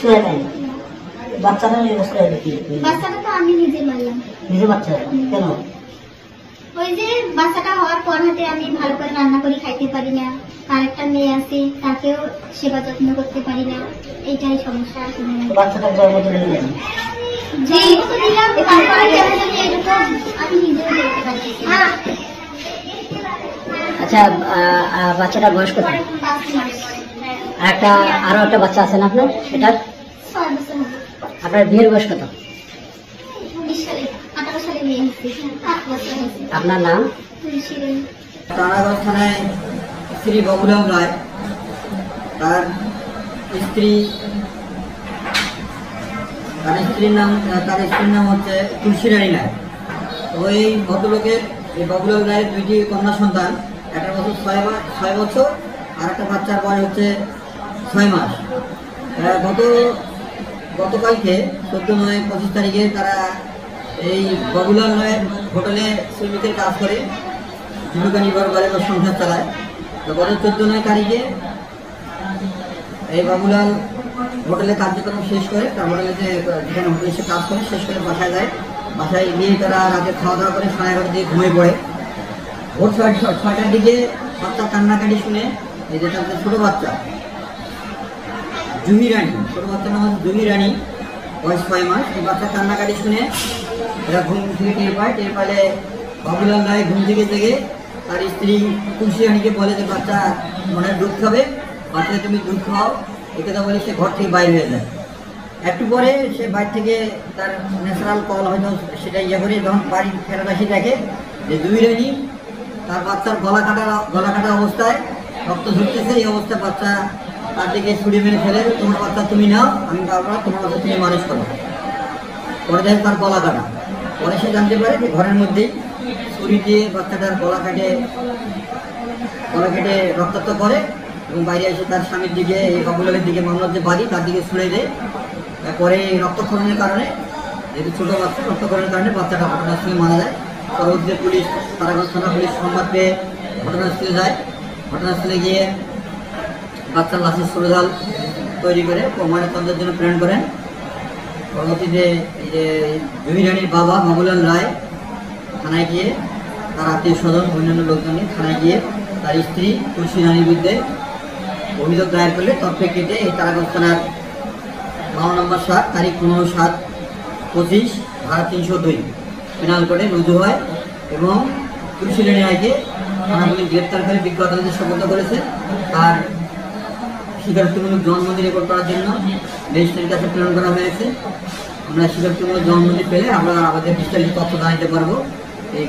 কিছু হয় নাই? বাচ্চাটা এই অবস্থা হলো কি? বাচ্চাটা তো আমি নিজে মারলাম। নিজে বাচ্চা কেন? ওই যে বাচ্চাটা হওয়ার পর হাতে আমি ভালো করে রান্না করে খাইতে পারি না, আরেকটা মেয়ে আছে তাকেও সেবা যত্ন করতে পারি না, এইটাই সমস্যা। আর কোনো না। বাচ্চাটা জন্ম দিলেন না? জন্ম তো দিলাম, তারপরে কেমন জানি এরকম আমি নিজেও দেখতে পাচ্ছি। আচ্ছা, বাচ্চাটার বয়স কত? 5 মাস। আরো একটা বাচ্চা আছে না আপনার? এটার 6 বছর হবে। আপনার বিয়ের বয়স কত? 19 সালে 18 সালে বিয়ে হয়েছে, 8 বছর হয়েছে। আপনার নাম? তুলসী রানী। তারাগঞ্জ থানায় শ্রী বগুলাম রায়, তার স্ত্রীর নাম হচ্ছে তুলসী রানী রায়। তো এই ভদ্রলোকের এই বগুলাম রায়ের 2টি কন্যা সন্তান, একটা বছর 6 বছর আর একটা বাচ্চার বয়স হচ্ছে 6 মাস। গতকালকে 14/9/25 তারিখে তারা এই বগুলাম রায়ের হোটেলে শ্রমিকের কাজ করে জীবিকা নির্বাহ করে বা সংসার চালায়। তো গত 14/9 তারিখে এই বাবুলাল হোটেলে কার্যক্রম শেষ করে, তার হোটেলে যেখানে হোটেলে এসে কাজ করে শেষ করে বাসায় যায়। বাসায় গিয়ে তারা রাতে খাওয়া দাওয়া করে 11:30 দিকে ঘুমিয়ে পড়ে। ভোর 6টার দিকে বাচ্চা কান্নাকাটি শুনে এই যে তাদের ছোটো বাচ্চা জুহি রানী, ছোটো বাচ্চার নাম হচ্ছে জুহি রানী, বয়স 6 মাস। এই বাচ্চা কান্নাকাটি শুনে এরা ঘুম থেকে টের পাইলে বাবুলাল রায় ঘুম থেকে জেগে তার স্ত্রী তুলসী রানীকে বলে যে বাচ্চা মনে দুধ খাবে, বাচ্চাকে তুমি দুধ খাও। এই কথা বলে সে ঘর থেকে বাইরে হয়ে যায়। একটু পরে সে বাইরে থেকে তার ন্যাচারাল কল হয়তো সেটা করে যখন বাড়ি ফেরত আসি দেখে যে জুহি রানী তার বাচ্চার গলা কাটা অবস্থায় রক্ত ঝরতেছে। এই অবস্থায় বাচ্চা তার দিকে ছুরি মেরে ফেলে, তোমার বাচ্চা তুমি নাও, আমি পারবো না, তোমার বাচ্চা তুমি মানুষ করো। পরে দেখে তার গলা কাটা। পরে সে জানতে পারে যে ঘরের মধ্যেই ছুরি দিয়ে বাচ্চাটার গলা কেটে রক্তাক্ত করে এবং বাইরে এসে তার স্বামীর দিকে, এই বাবুলালের দিকে, মামলার যে বাড়ি তার দিকে ছুড়ে দেয়। পরে রক্তক্ষরণের কারণে, যেহেতু ছোটো বাচ্চা, রক্তক্ষরণের কারণে বাচ্চাটা ঘটনাস্থলে মারা যায়। পরবর্তীতে পুলিশ, তারাগঞ্জ থানা পুলিশ সংবাদ পেয়ে ঘটনাস্থলে যায়। ঘটনাস্থলে গিয়ে বাচ্চার লাশের সুরজাল তৈরি করে ময়নাতদন্তের জন্য প্রেরণ করেন। পরবর্তীতে এই যে জুহি রানীর বাবা বাবুলাল রায় থানায় গিয়ে তার আত্মীয় স্বজন অন্যান্য লোকজন নিয়ে থানায় গিয়ে তার স্ত্রী তুলসী রানীর বিরুদ্ধে অভিযোগ দায়ের করলে তার প্রেক্ষিতে এই তারাগঞ্জ থানার 12 নম্বর 7 তারিখ 15/7/25 ধারা 302 পেনাল কোডে রুজু হয় এবং তুলসী রানী রায়কে থানাগুলি গ্রেপ্তার করে বিজ্ঞ আদালতে সোপর্দ করেছে। তার স্বীকারোক্তিমূলক জবানবন্দি রেকর্ড করার জন্য ম্যাজিস্ট্রেটের কাছে প্রেরণ করা হয়েছে। আমরা স্বীকারোক্তিমূলক জবানবন্দি পেলে আমরা আমাদের বিস্তারিত তথ্য জানাতে পারবো। এই